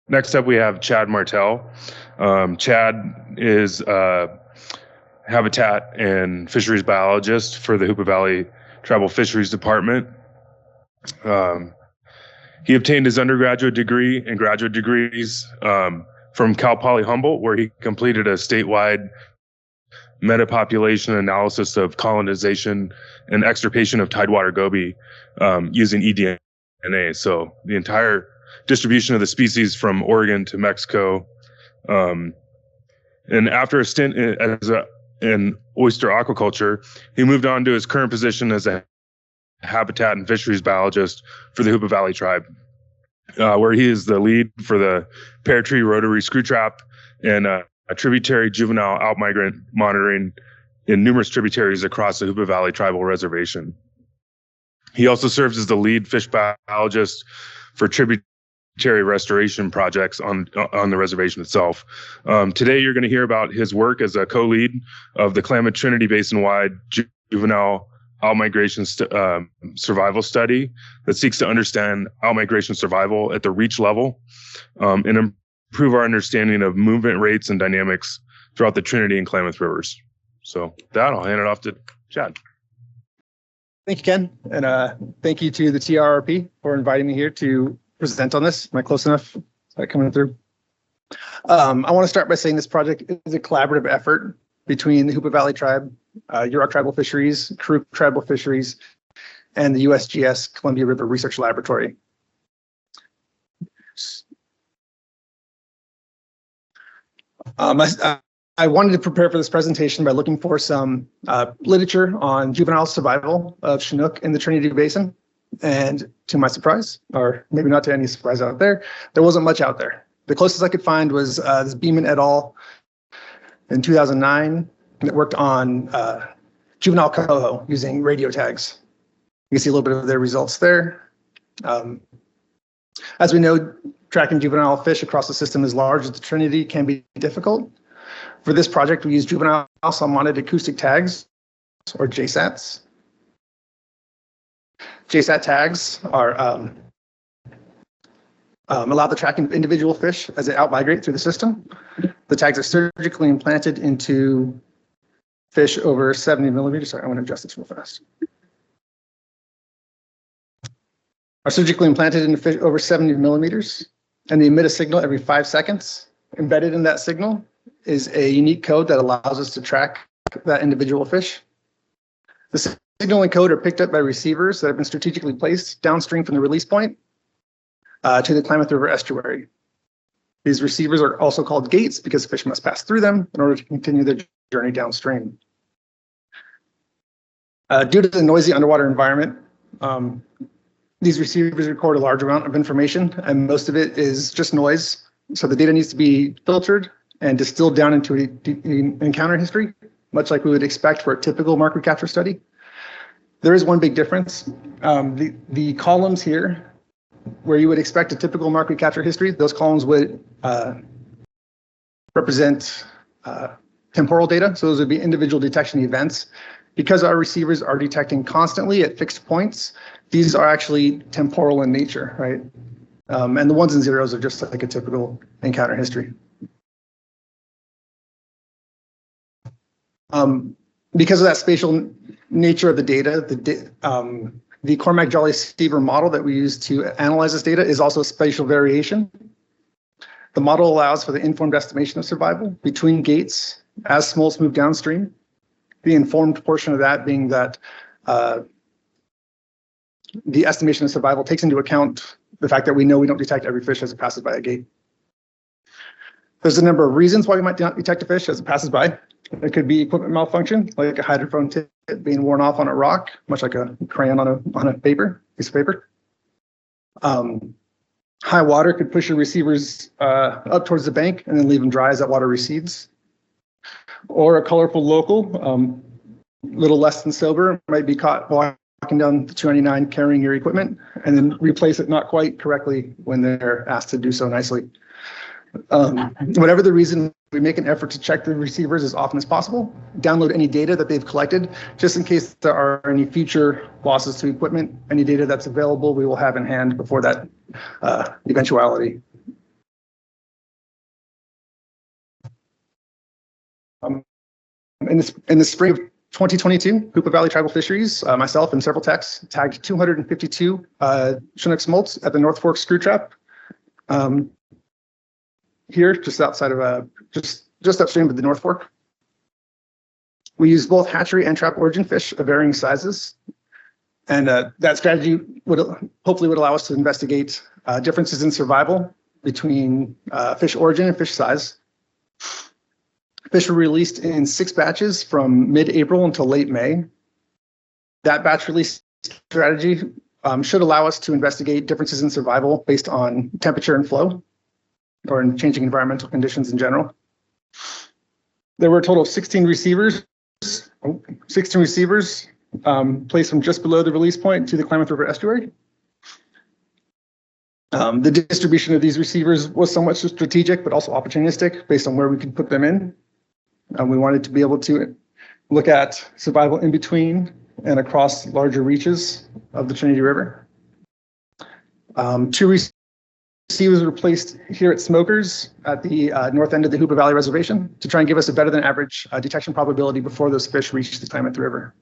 Next up, we have Chad Martel. Chad is a habitat and fisheries biologist for the Hoopa Valley Tribal Fisheries Department. He obtained his undergraduate degree and graduate degrees from Cal Poly Humboldt, where he completed a statewide metapopulation analysis of colonization and extirpation of tidewater goby using eDNA. So the entire distribution of the species from Oregon to Mexico. And after a stint in oyster aquaculture, he moved on to his current position as a habitat and fisheries biologist for the Hoopa Valley tribe, where he is the lead for the pear tree rotary screw trap and a tributary juvenile outmigrant monitoring in numerous tributaries across the Hoopa Valley Tribal Reservation. He also serves as the lead fish biologist for tributary restoration projects on the reservation itself. Today, you're going to hear about his work as a co-lead of the Klamath Trinity Basin-wide juvenile outmigration survival study that seeks to understand outmigration survival at the reach level and improve our understanding of movement rates and dynamics throughout the Trinity and Klamath rivers. So with that, I'll hand it off to Chad. Thank you, Ken. And thank you to the TRRP for inviting me here to present on this. Am I close enough? Is that coming through? I want to start by saying this project is a collaborative effort between the Hoopa Valley Tribe, Yurok Tribal Fisheries, Karuk Tribal Fisheries, and the USGS Columbia River Research Laboratory. I wanted to prepare for this presentation by looking for some literature on juvenile survival of Chinook in the Trinity Basin. And to my surprise, or maybe not to any surprise out there wasn't much out there. The closest I could find was this Beeman et al. In 2009 that worked on juvenile coho using radio tags. You can see a little bit of their results there. As we know, tracking juvenile fish across the system as large as the Trinity can be difficult. For this project, we used juvenile salmonid acoustic tags, or JSATs. JSAT tags are allow the tracking of individual fish as they outmigrate through the system. The tags are surgically implanted into fish over 70 millimeters. Sorry, I want to adjust this real fast. Are surgically implanted into fish over 70 millimeters, and they emit a signal every 5 seconds. Embedded in that signal is a unique code that allows us to track that individual fish. The signal and code are picked up by receivers that have been strategically placed downstream from the release point to the Klamath River estuary. These receivers are also called gates because fish must pass through them in order to continue their journey downstream. Due to the noisy underwater environment, these receivers record a large amount of information, and most of it is just noise. So the data needs to be filtered and distilled down into an encounter history, much like we would expect for a typical mark recapture study. There is one big difference. The columns here, where you would expect a typical mark recapture history, those columns would represent temporal data. So those would be individual detection events. Because our receivers are detecting constantly at fixed points, these are actually temporal in nature, right? And the ones and zeros are just like a typical encounter history. Because of that spatial nature of the data, the Cormack-Jolly-Stever model that we use to analyze this data is also spatial variation. The model allows for the informed estimation of survival between gates as smolts move downstream. The informed portion of that being that the estimation of survival takes into account the fact that we know we don't detect every fish as it passes by a gate. There's a number of reasons why we might not detect a fish as it passes by. It could be equipment malfunction, like a hydrophone tip being worn off on a rock, much like a crayon on a piece of paper. High water could push your receivers up towards the bank and then leave them dry as that water recedes. Or a colorful local, a little less than sober, might be caught walking down the 299 carrying your equipment and then replace it not quite correctly when they're asked to do so nicely. Whatever the reason, we make an effort to check the receivers as often as possible, download any data that they've collected, just in case there are any future losses to equipment. Any data that's available, we will have in hand before that eventuality. in the spring of 2022, Hoopa Valley Tribal Fisheries, myself and several techs tagged 252 Chinook smolts at the North Fork Screw Trap. Here, just outside of just upstream of the North Fork. We use both hatchery and trap origin fish of varying sizes. And that strategy would hopefully allow us to investigate differences in survival between fish origin and fish size. Fish were released in 6 batches from mid-April until late May. That batch release strategy should allow us to investigate differences in survival based on temperature and flow, or in changing environmental conditions in general. There were a total of 16 receivers placed from just below the release point to the Klamath River estuary. The distribution of these receivers was somewhat strategic, but also opportunistic based on where we could put them in. We wanted to be able to look at survival in between and across larger reaches of the Trinity River. 2 receivers were placed here at Smokers at the north end of the Hoopa Valley Reservation to try and give us a better than average detection probability before those fish reached the Klamath River.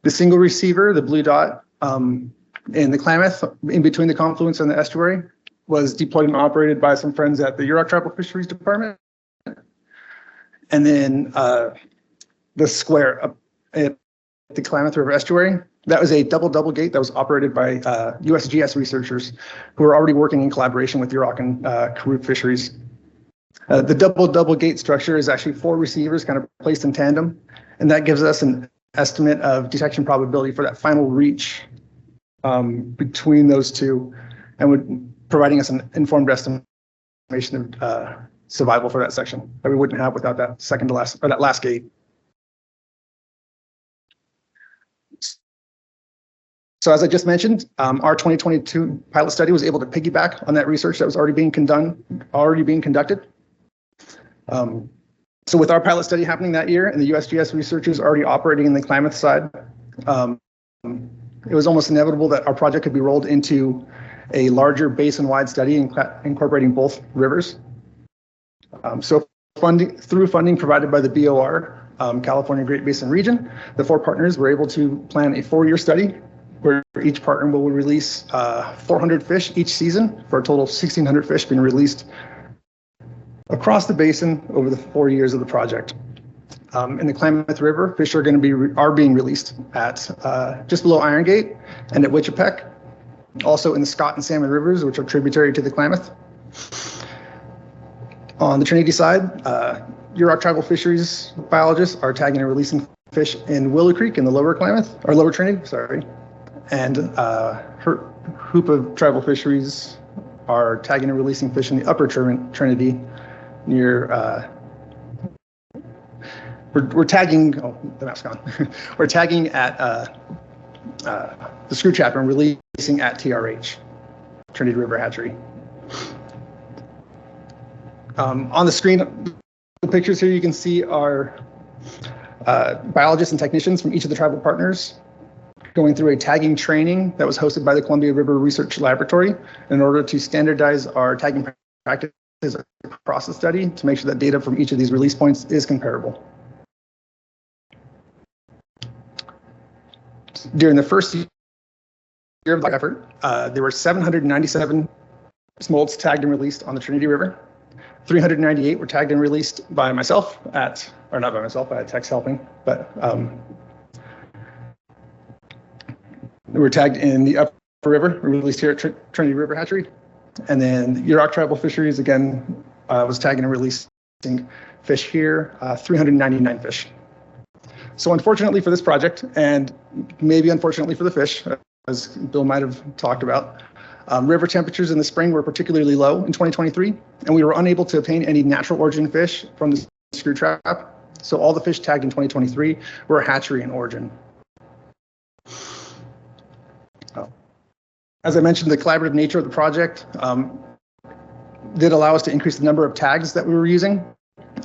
The single receiver, the blue dot, in the Klamath, in between the confluence and the estuary, was deployed and operated by some friends at the Yurok Tribal Fisheries Department. And then the square up at the Klamath River estuary, that was a double gate that was operated by USGS researchers who were already working in collaboration with Yurok and Karuk Fisheries. The double gate structure is actually 4 receivers kind of placed in tandem, and that gives us an estimate of detection probability for that final reach between those two, and providing us an informed estimation of survival for that section that we wouldn't have without that second to last, or that last gate. So as I just mentioned, our 2022 pilot study was able to piggyback on that research that was already being conducted. So with our pilot study happening that year and the USGS researchers already operating in the Klamath side, it was almost inevitable that our project could be rolled into a larger basin-wide study incorporating both rivers. So through funding provided by the BOR, California Great Basin Region, the 4 partners were able to plan a 4-year study where each partner will release 400 fish each season for a total of 1,600 fish being released across the basin over the 4 years of the project. In the Klamath River, fish are being released at just below Iron Gate and at Wichipec, also in the Scott and Salmon Rivers, which are tributary to the Klamath. On the Trinity side, Yurok Tribal Fisheries biologists are tagging and releasing fish in Willow Creek in the lower Klamath, or lower Trinity, sorry. And Hoopa Tribal Fisheries are tagging and releasing fish in the upper Trinity near, we're tagging, oh, the map's gone. We're tagging at the Screw Trap and releasing at TRH, Trinity River Hatchery. On the screen, the pictures here you can see are biologists and technicians from each of the tribal partners going through a tagging training that was hosted by the Columbia River Research Laboratory in order to standardize our tagging practices across the study to make sure that data from each of these release points is comparable. During the first year of the effort, there were 797 smolts tagged and released on the Trinity River. 398 were tagged and released by myself or not by myself, I had techs helping, but they were tagged in the upper river, released here at Trinity River Hatchery. And then Yurok Tribal Fisheries, again, was tagging and releasing fish here, 399 fish. So unfortunately for this project, and maybe unfortunately for the fish, as Bill might have talked about, river temperatures in the spring were particularly low in 2023, and we were unable to obtain any natural origin fish from the screw trap. So all the fish tagged in 2023 were hatchery in origin. As I mentioned, the collaborative nature of the project did allow us to increase the number of tags that we were using.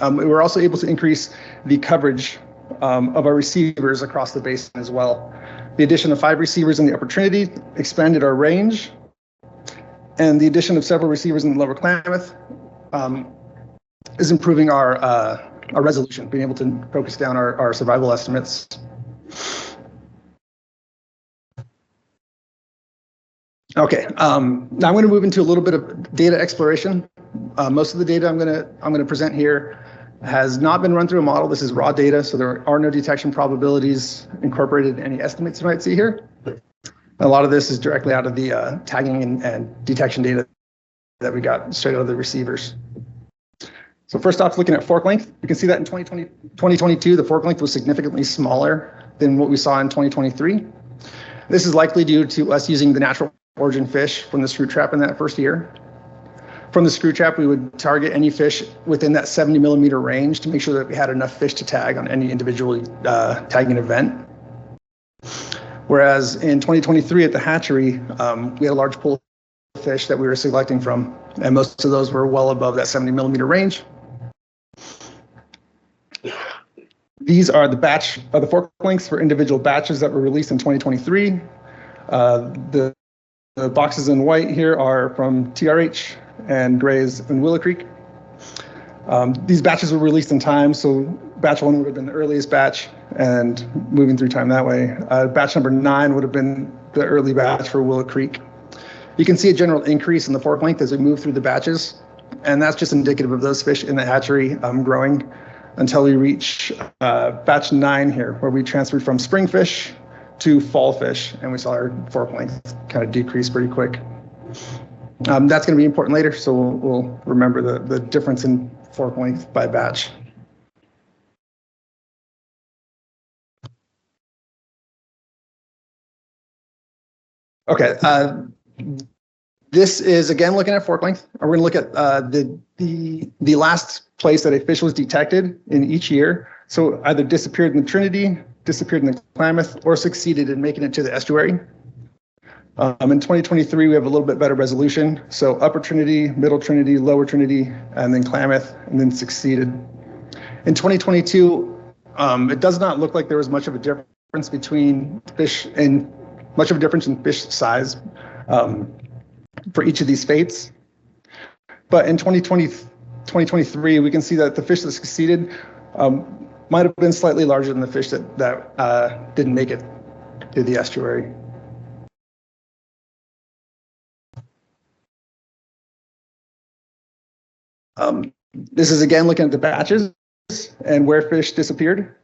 We were also able to increase the coverage of our receivers across the basin as well. The addition of 5 receivers in the upper Trinity expanded our range, and the addition of several receivers in the lower Klamath is improving our our resolution, being able to focus down our survival estimates. Okay, now I'm going to move into a little bit of data exploration. Most of the data I'm going to present here has not been run through a model. This is raw data, so there are no detection probabilities incorporated in any estimates you might see here. A lot of this is directly out of the tagging and detection data that we got straight out of the receivers. So first off, looking at fork length, you can see that in 2022, the fork length was significantly smaller than what we saw in 2023. This is likely due to us using the natural origin fish from the screw trap in that first year. From the screw trap, we would target any fish within that 70 millimeter range to make sure that we had enough fish to tag on any individual tagging event. Whereas in 2023 at the hatchery, we had a large pool of fish that we were selecting from, and most of those were well above that 70 millimeter range. These are the fork lengths for individual batches that were released in 2023. The boxes in white here are from TRH and grays in Willow Creek. These batches were released in time, so batch 1 would have been the earliest batch, and moving through time that way. Batch number 9 would have been the early batch for Willow Creek. You can see a general increase in the fork length as we move through the batches, and that's just indicative of those fish in the hatchery growing until we reach batch 9 here, where we transferred from spring fish to fall fish, and we saw our fork length kind of decrease pretty quick. That's going to be important later, so we'll remember the difference in fork length by batch. Okay, this is again looking at fork length. We're going to look at the last place that a fish was detected in each year. So either disappeared in the Trinity, disappeared in the Klamath, or succeeded in making it to the estuary. In 2023, we have a little bit better resolution. So upper Trinity, middle Trinity, lower Trinity, and then Klamath, and then succeeded. In 2022, it does not look like there was much of a difference between fish and much of a difference in fish size for each of these fates. But in 2023, we can see that the fish that succeeded might have been slightly larger than the fish that didn't make it to the estuary. This is again looking at the batches and where fish disappeared.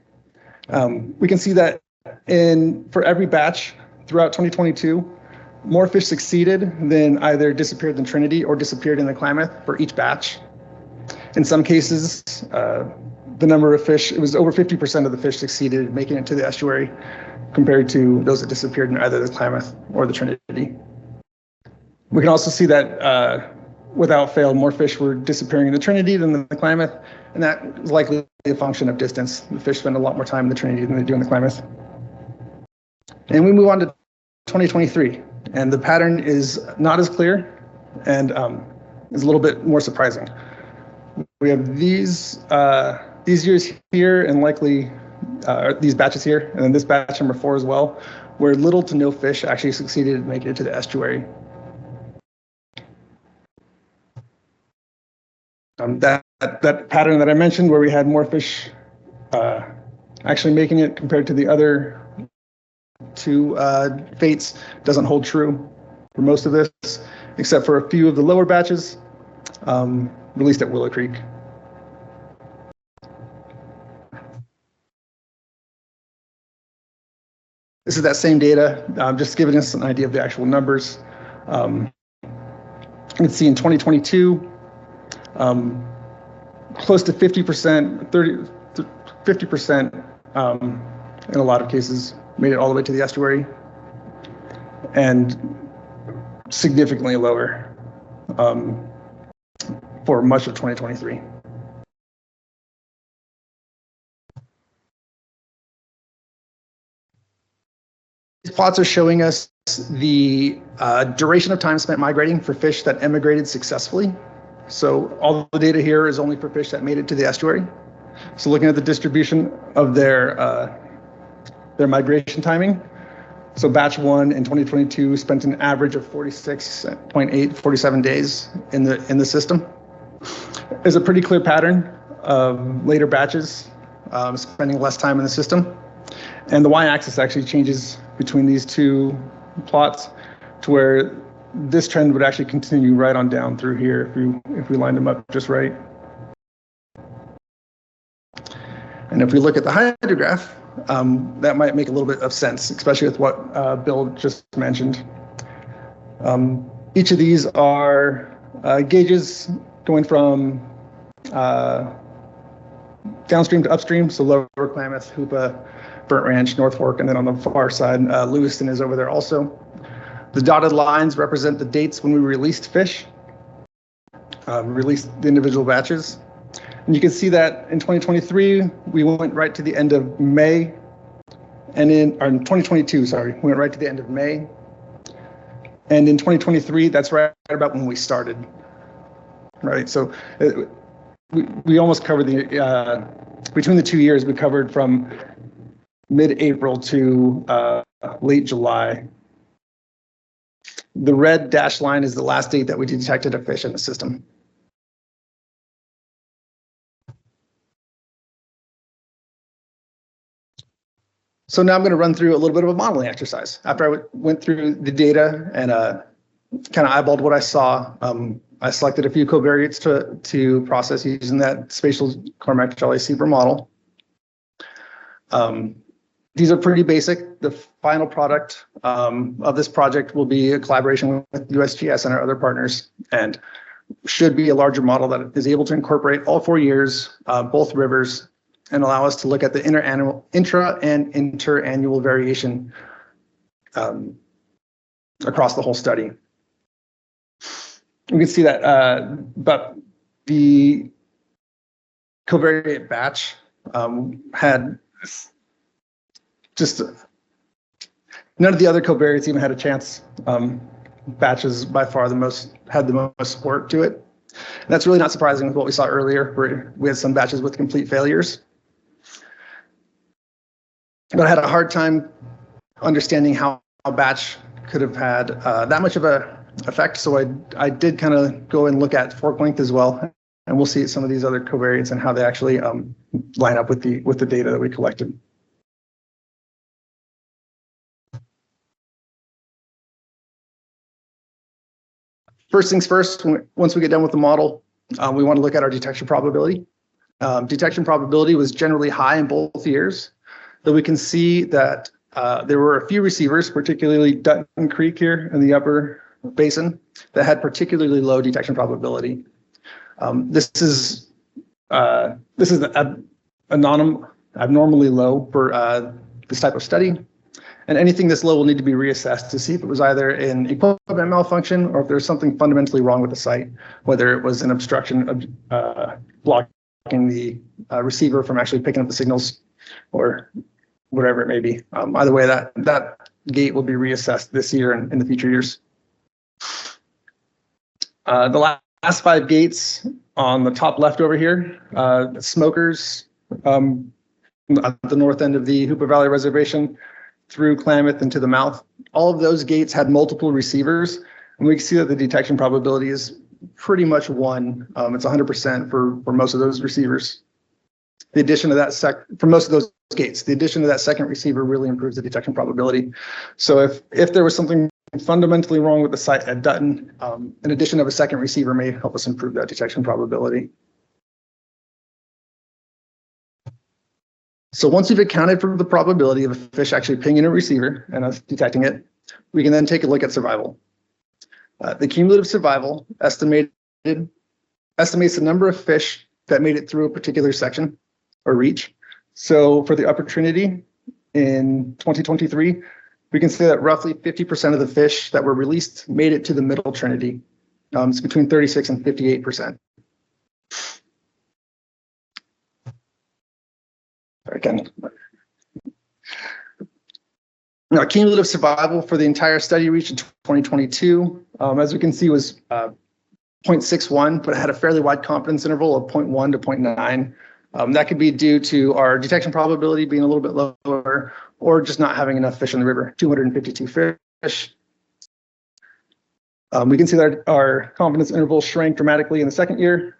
We can see that for every batch throughout 2022, more fish succeeded than either disappeared in Trinity or disappeared in the Klamath for each batch. In some cases, the number of fish, it was over 50% of the fish succeeded in making it to the estuary compared to those that disappeared in either the Klamath or the Trinity. We can also see that without fail, more fish were disappearing in the Trinity than the Klamath, and that is likely a function of distance. The fish spend a lot more time in the Trinity than they do in the Klamath. And we move on to 2023, and the pattern is not as clear and is a little bit more surprising. We have these years here and likely these batches here, and then this batch number 4 as well, where little to no fish actually succeeded in making it to the estuary. That pattern that I mentioned, where we had more fish actually making it compared to the other 2 fates, doesn't hold true for most of this, except for a few of the lower batches released at Willow Creek. This is that same data, just giving us an idea of the actual numbers. You can see in 2022, close to 50%, 50% in a lot of cases made it all the way to the estuary, and significantly lower for much of 2023. These plots are showing us the duration of time spent migrating for fish that emigrated successfully. So all the data here is only for fish that made it to the estuary. So looking at the distribution of their migration timing. So batch 1 in 2022 spent an average of 46.8, 47 days in the system. There's a pretty clear pattern. of later batches, spending less time in the system. And the y-axis actually changes between these two plots to where this trend would actually continue right on down through here if we lined them up just right. And if we look at the hydrograph, that might make a little bit of sense, especially with what Bill just mentioned. Each of these are gauges going from downstream to upstream, so Lower Klamath, Hoopa, Burnt Ranch, North Fork, and then on the far side, Lewiston is over there also. The dotted lines represent the dates when we released fish, released the individual batches. And you can see that in 2023, we went right to the end of May, and in 2022, sorry, we went right to the end of May. And in 2023, that's right about when we started, right? So we almost covered the, between the 2 years, we covered from mid-April to late July. The red dashed line is the last date that we detected a fish in the system. So now I'm going to run through a little bit of a modeling exercise. After I went through the data and kind of eyeballed what I saw, I selected a few covariates to process using that spatial Cormack-Jolly-Sieber model. These are pretty basic. The final product of this project will be a collaboration with USGS and our other partners, and should be a larger model that is able to incorporate all 4 years, both rivers, and allow us to look at the intra and interannual variation across the whole study. You can see that, but the covariate batch had just none of the other covariates even had a chance. Batches by far had the most support to it. And that's really not surprising with what we saw earlier, where we had some batches with complete failures. But I had a hard time understanding how a batch could have had that much of a effect. So I did kind of go and look at fork length as well, and we'll see some of these other covariates and how they actually line up with the data that we collected. First things first, once we get done with the model, we want to look at our detection probability. Detection probability was generally high in both years, though we can see that there were a few receivers, particularly Dutton Creek here in the upper basin, that had particularly low detection probability. This is abnormally low for this type of study. And anything this low will need to be reassessed to see if it was either an equipment malfunction or if there's something fundamentally wrong with the site, whether it was an obstruction blocking the receiver from actually picking up the signals or whatever it may be. Either way, that gate will be reassessed this year and in the future years. The last 5 gates on the top left over here, smokers at the north end of the Hoopa Valley Reservation, through Klamath into the mouth. All of those gates had multiple receivers, and we can see that the detection probability is pretty much 1. It's 100% for most of those receivers. The addition of that for most of those gates, the addition of that second receiver really improves the detection probability. So if there was something fundamentally wrong with the site at Dutton, an addition of a second receiver may help us improve that detection probability. So once we've accounted for the probability of a fish actually pinging a receiver and us detecting it, we can then take a look at survival. The cumulative survival estimates the number of fish that made it through a particular section or reach. So for the Upper Trinity in 2023, we can say that roughly 50% of the fish that were released made it to the Middle Trinity. It's between 36 and 58%. Again, now cumulative survival for the entire study reached in 2022, as we can see, was 0.61, but it had a fairly wide confidence interval of 0.1 to 0.9. That could be due to our detection probability being a little bit lower, or just not having enough fish in the river. 252 fish. We can see that our confidence interval shrank dramatically in the second year,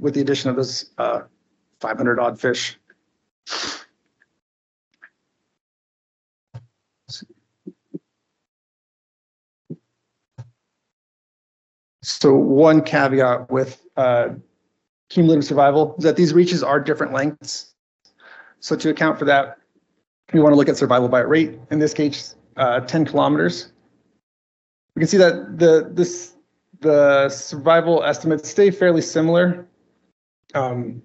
with the addition of those 500 odd fish. So one caveat with cumulative survival is that these reaches are different lengths. So to account for that, we want to look at survival by rate, in this case, 10 kilometers. We can see that the survival estimates stay fairly similar, and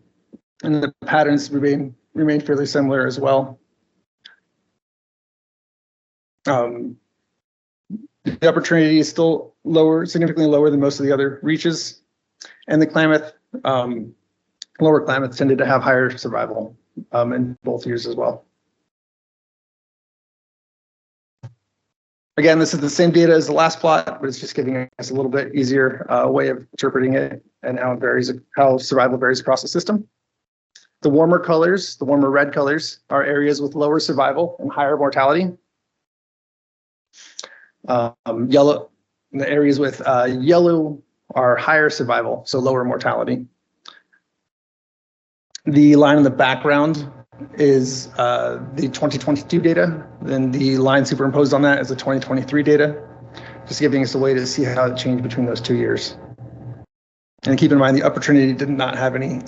the patterns remain fairly similar as well. The upper Trinity is still lower, significantly lower than most of the other reaches, and the Klamath, lower Klamath tended to have higher survival in both years as well. Again, this is the same data as the last plot, but it's just giving us a little bit easier way of interpreting it and how it varies, how survival varies across the system. The warmer colors, the warmer red colors, are areas with lower survival and higher mortality. Yellow, the areas with yellow are higher survival, so lower mortality. The line in the background is the 2022 data, then the line superimposed on that is the 2023 data, just giving us a way to see how it changed between those 2 years. And keep in mind, the upper Trinity did not have any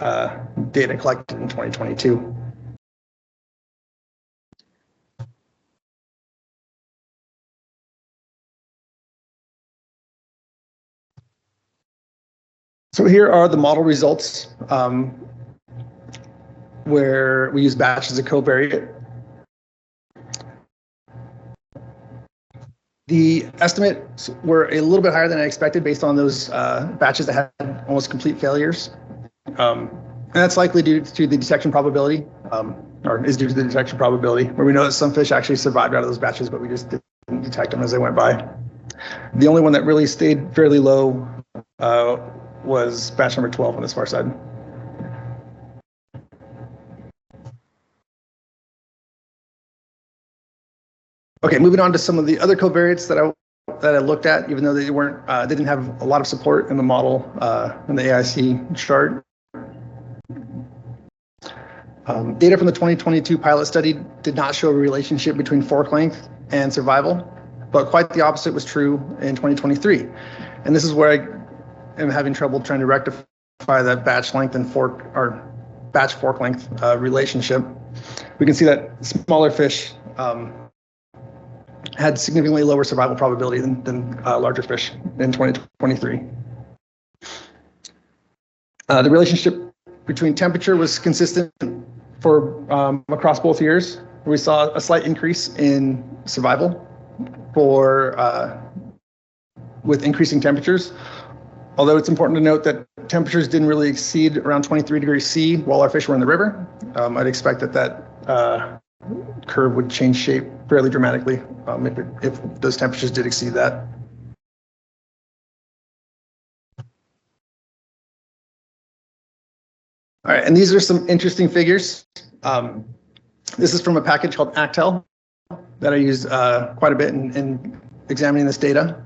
data collected in 2022. So here are the model results where we use batch as a covariate. The estimates were a little bit higher than I expected based on those batches that had almost complete failures. And that's likely due to the detection probability, or is due to the detection probability, where we know that some fish actually survived out of those batches, but we just didn't detect them as they went by. The only one that really stayed fairly low was batch number 12 on this far side. Okay, moving on to some of the other covariates that I looked at, even though they didn't have a lot of support in the model in the AIC chart. Data from the 2022 pilot study did not show a relationship between fork length and survival, but quite the opposite was true in 2023. And this is where I am having trouble trying to rectify that batch length and fork or batch fork length relationship. We can see that smaller fish had significantly lower survival probability than larger fish in 2023. The relationship between temperature was consistent for across both years. We saw a slight increase in survival with increasing temperatures. Although it's important to note that temperatures didn't really exceed around 23 degrees C while our fish were in the river. I'd expect that curve would change shape fairly dramatically if those temperatures did exceed that. All right, and these are some interesting figures. This is from a package called Actel that I used quite a bit in examining this data.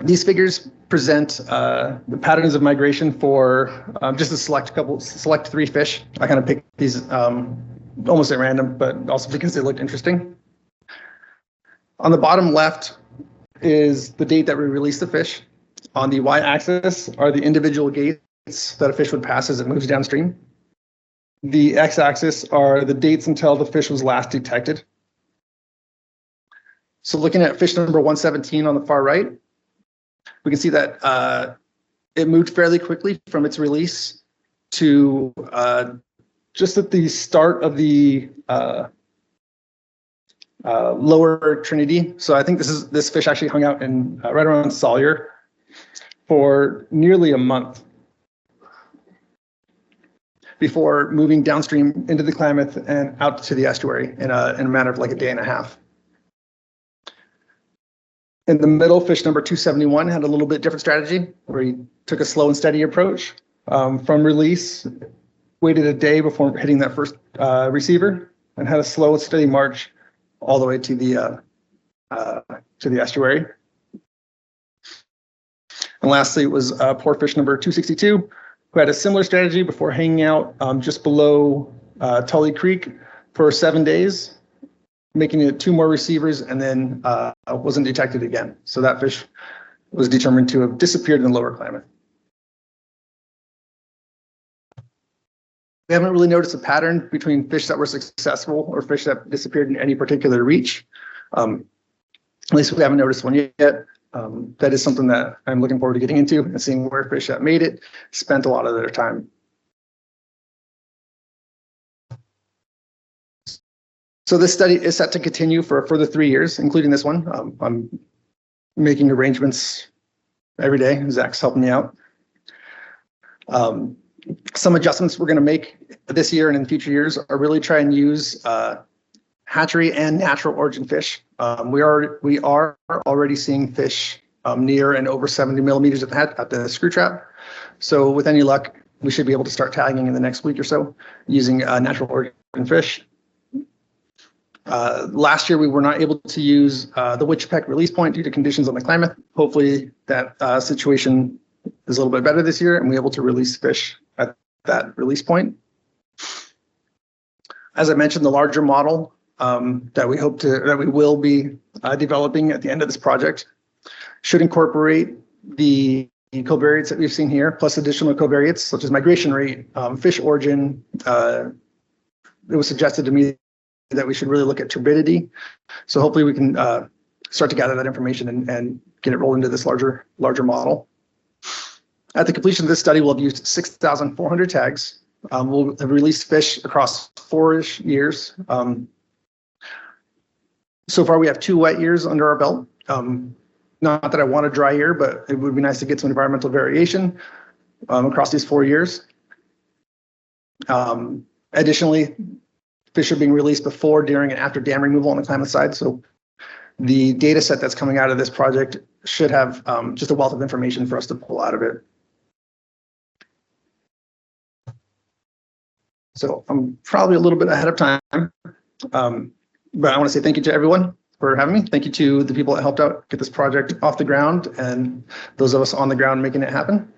These figures present the patterns of migration for just a select 3 fish. I kind of picked these almost at random, but also because they looked interesting. On the bottom left is the date that we released the fish. On the y-axis are the individual gates that a fish would pass as it moves downstream. The x-axis are the dates until the fish was last detected. So looking at fish number 117 on the far right, we can see that it moved fairly quickly from its release to just at the start of the lower Trinity. So I think this fish actually hung out in right around Sawyer for nearly a month before moving downstream into the Klamath and out to the estuary in a matter of like a day and a half. In the middle, fish number 271 had a little bit different strategy where he took a slow and steady approach from release, waited a day before hitting that first receiver, and had a slow and steady march all the way to the estuary. And lastly, it was poor fish number 262, who had a similar strategy before hanging out just below Tully Creek for 7 days, making it 2 more receivers, and then wasn't detected again. So that fish was determined to have disappeared in the lower Klamath. We haven't really noticed a pattern between fish that were successful or fish that disappeared in any particular reach. At least we haven't noticed one yet. That is something that I'm looking forward to getting into and seeing where fish that made it spent a lot of their time. So this study is set to continue for a further 3 years, including this one. I'm making arrangements every day. Zach's helping me out. Some adjustments we're going to make this year and in future years are really try and use hatchery and natural origin fish. We are already seeing fish near and over 70 millimeters at the screw trap. So with any luck, we should be able to start tagging in the next week or so using natural origin fish. Last year, we were not able to use the Witchpeck release point due to conditions on the Klamath. Hopefully that situation is a little bit better this year and we're able to release fish at that release point. As I mentioned, the larger model that we will be developing at the end of this project should incorporate the covariates that we've seen here, plus additional covariates such as migration rate, fish origin. It was suggested to me that we should really look at turbidity. So hopefully we can start to gather that information and get it rolled into this larger model. At the completion of this study, we'll have used 6,400 tags. We'll have released fish across 4-ish years. So far, we have 2 wet years under our belt. Not that I want a dry year, but it would be nice to get some environmental variation across these 4 years. Additionally, fish are being released before, during, and after dam removal on the Klamath side. So the data set that's coming out of this project should have just a wealth of information for us to pull out of it. So I'm probably a little bit ahead of time, but I want to say thank you to everyone for having me. Thank you to the people that helped out get this project off the ground and those of us on the ground making it happen.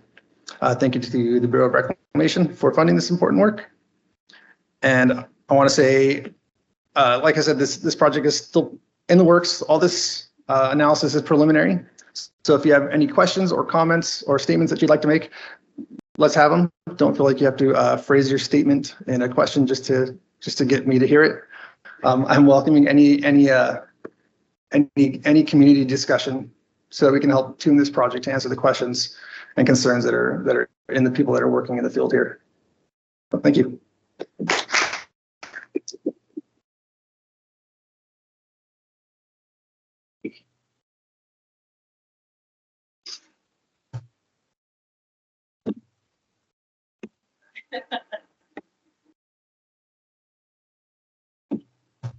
Thank you to the Bureau of Reclamation for funding this important work. And I want to say, like I said, this project is still in the works. All this analysis is preliminary. So if you have any questions or comments or statements that you'd like to make, let's have them. Don't feel like you have to phrase your statement in a question just to get me to hear it. I'm welcoming any community discussion so that we can help tune this project to answer the questions and concerns that are in the people that are working in the field here. So thank you.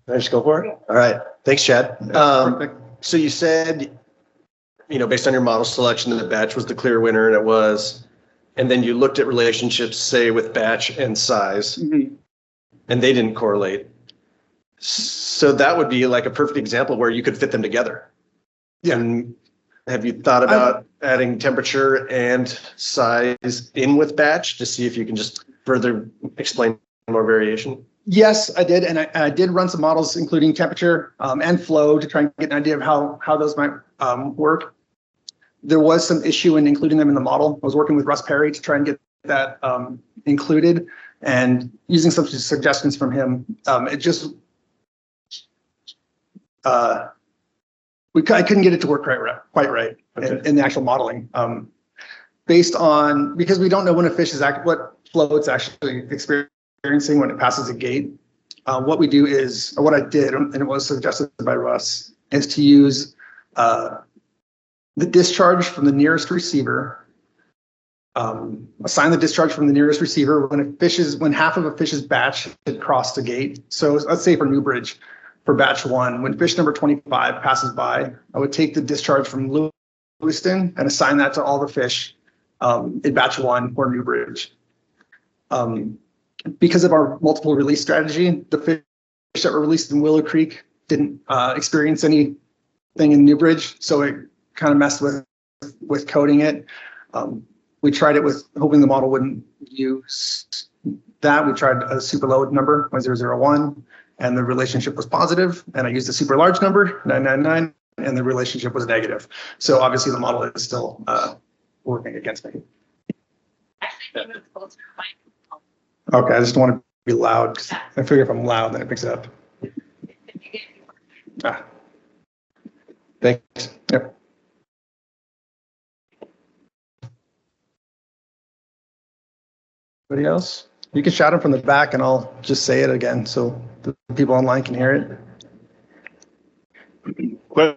Can I just go for it? All right. Thanks, Chad. So you said, based on your model selection, that batch was the clear winner, and then you looked at relationships, say, with batch and size, and they didn't correlate. So that would be like a perfect example where you could fit them together. Yeah. And have you thought about adding temperature and size in with batch to see if you can just further explain more variation? Yes, I did, and I did run some models, including temperature and flow, to try and get an idea of how those might work. There was some issue in including them in the model. I was working with Russ Perry to try and get that included, and using some suggestions from him. I couldn't get it to work quite right in the actual modeling, because we don't know when a fish is what flow it's actually experiencing when it passes a gate. What we do is, or what I did, and it was suggested by Russ, is to use the discharge from the nearest receiver. Assign the discharge from the nearest receiver when half of a fish's batch had crossed a gate. So let's say for Newbridge, for batch 1, when fish number 25 passes by, I would take the discharge from Lewiston and assign that to all the fish in batch 1 for Newbridge. Because of our multiple release strategy, the fish that were released in Willow Creek didn't experience anything in Newbridge, so it kind of messed with coding it. We tried it with hoping the model wouldn't use that. We tried a super low number, 0.001, and the relationship was positive. And I used a super large number, 999, and the relationship was negative. So obviously the model is still working against me. Okay, I just want to be loud because I figure if I'm loud, then it picks it up. Ah. Thanks. Yep. Anybody else? You can shout it from the back and I'll just say it again so the people online can hear it.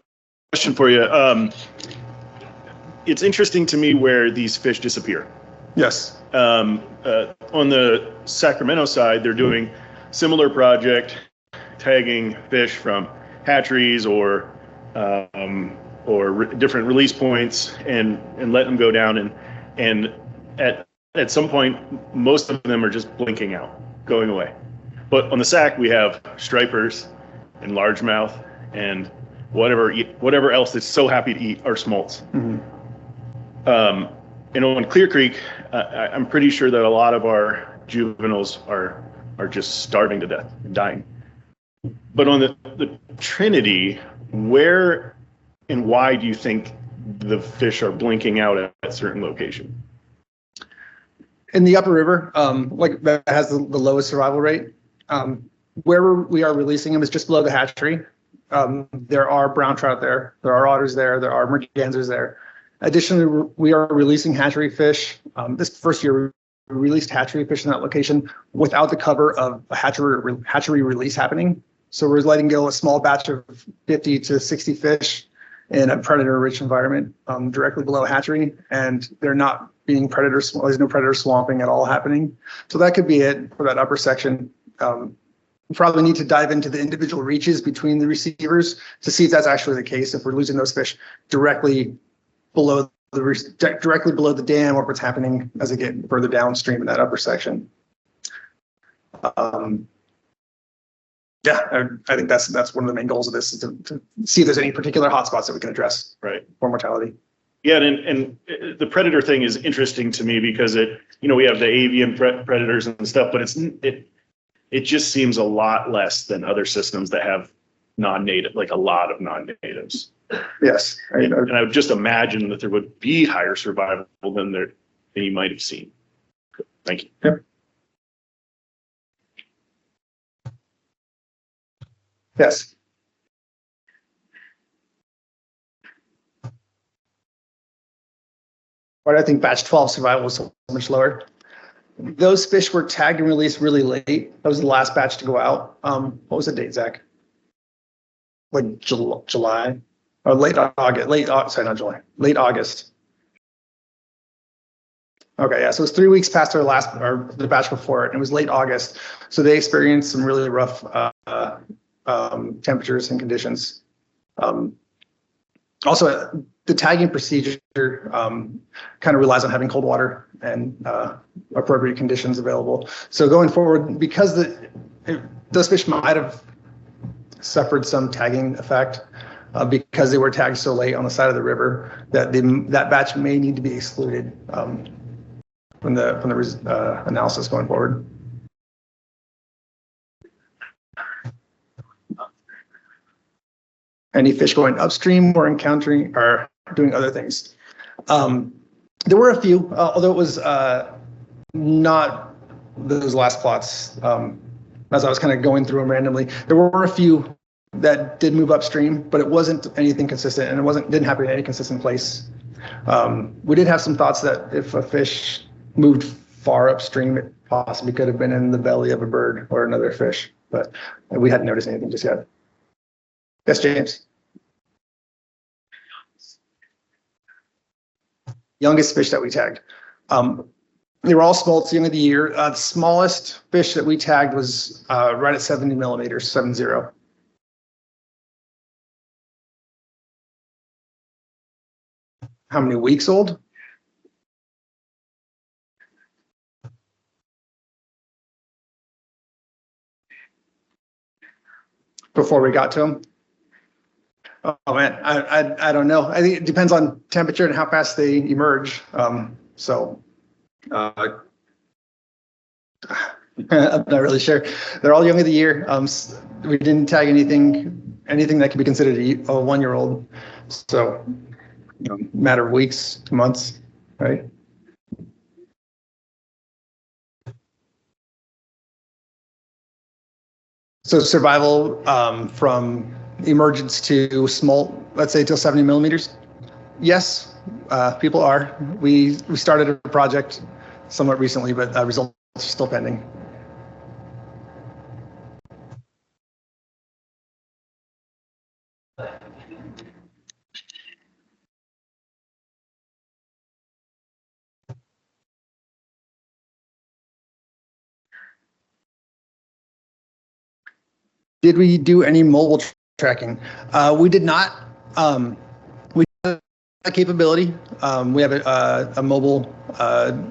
Question for you. It's interesting to me where these fish disappear. Yes. On the Sacramento side, they're doing similar project, tagging fish from hatcheries or different release points and let them go down and at some point, most of them are just blinking out, going away. But on the Sac, we have stripers and largemouth and whatever else that's so happy to eat our smolts. Mm-hmm. And on Clear Creek, I'm pretty sure that a lot of our juveniles are just starving to death and dying. But on the Trinity, where and why do you think the fish are blinking out at certain location? In the upper river, like that has the lowest survival rate. Where we are releasing them is just below the hatchery. There are brown trout there. There are otters there. There are mergansers there. Additionally, we are releasing hatchery fish. This first year, we released hatchery fish in that location without the cover of a hatchery release happening. So we're letting go a small batch of 50 to 60 fish in a predator-rich environment directly below a hatchery, and they're not being there's no predator swamping at all happening. So that could be it for that upper section. We probably need to dive into the individual reaches between the receivers to see if that's actually the case, if we're losing those fish directly below the dam, or what's happening as they get further downstream in that upper section. Yeah, I think that's one of the main goals of this, is to see if there's any particular hotspots that we can address for mortality. Yeah, and the predator thing is interesting to me because we have the avian predators and stuff, but it just seems a lot less than other systems that have non-native, like a lot of non-natives. Yes. And I would just imagine that there would be higher survival than you might have seen. Thank you. Yep. Yes. Why do I think batch 12 survival was so much lower? Those fish were tagged and released really late. That was the last batch to go out. What was the date, Zach? Like July or late August? Sorry, not July. Late August. Okay, yeah. So it was 3 weeks past the batch before it. And it was late August, so they experienced some really rough temperatures and conditions. Also, the tagging procedure kind of relies on having cold water and appropriate conditions available. So going forward, because those fish might have suffered some tagging effect because they were tagged so late on the side of the river, that batch may need to be excluded from the analysis going forward. Any fish going upstream or encountering or doing other things. There were a few, although it was not those last plots. As I was kind of going through them randomly, there were a few that did move upstream, but it wasn't anything consistent, and didn't happen in any consistent place. We did have some thoughts that if a fish moved far upstream, it possibly could have been in the belly of a bird or another fish, but we hadn't noticed anything just yet. Yes, James. Youngest fish that we tagged. They were all smolts, young of the year. The smallest fish that we tagged was right at 70 millimeters, 70. How many weeks old? Before we got to them. Oh man, I don't know. I think it depends on temperature and how fast they emerge. So I'm not really sure. They're all young of the year. We didn't tag anything that could be considered a 1-year-old. So, matter of weeks, months, right? So survival from emergence to smolt, let's say till 70 millimeters. Yes, people are. We started a project somewhat recently, but results are still pending. Did we do any mobile tracking? We did not. We have a capability. We have a mobile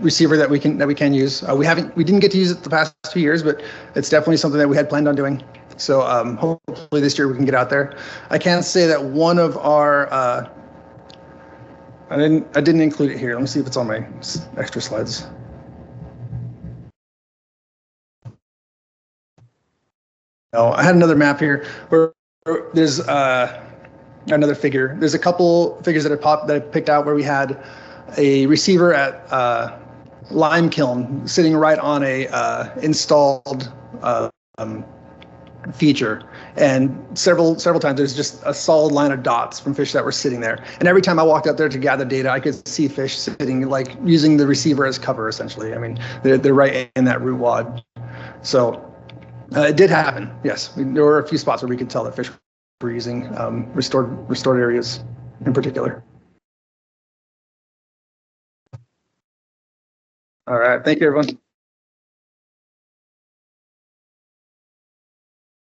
receiver that we can use. We didn't get to use it the past 2 years, but it's definitely something that we had planned on doing. So hopefully this year we can get out there. I can say that one of our I didn't include it here. Let me see if it's on my extra slides. No, I had another map here where there's another figure. There's a couple figures that I picked out where we had a receiver at lime kiln sitting right on a installed feature, and several times there's just a solid line of dots from fish that were sitting there. And every time I walked out there to gather data, I could see fish sitting, like using the receiver as cover, essentially. I mean, they're right in that root wad. So it did happen. Yes, there were a few spots where we could tell that fish were using restored areas in particular. All right, thank you, everyone.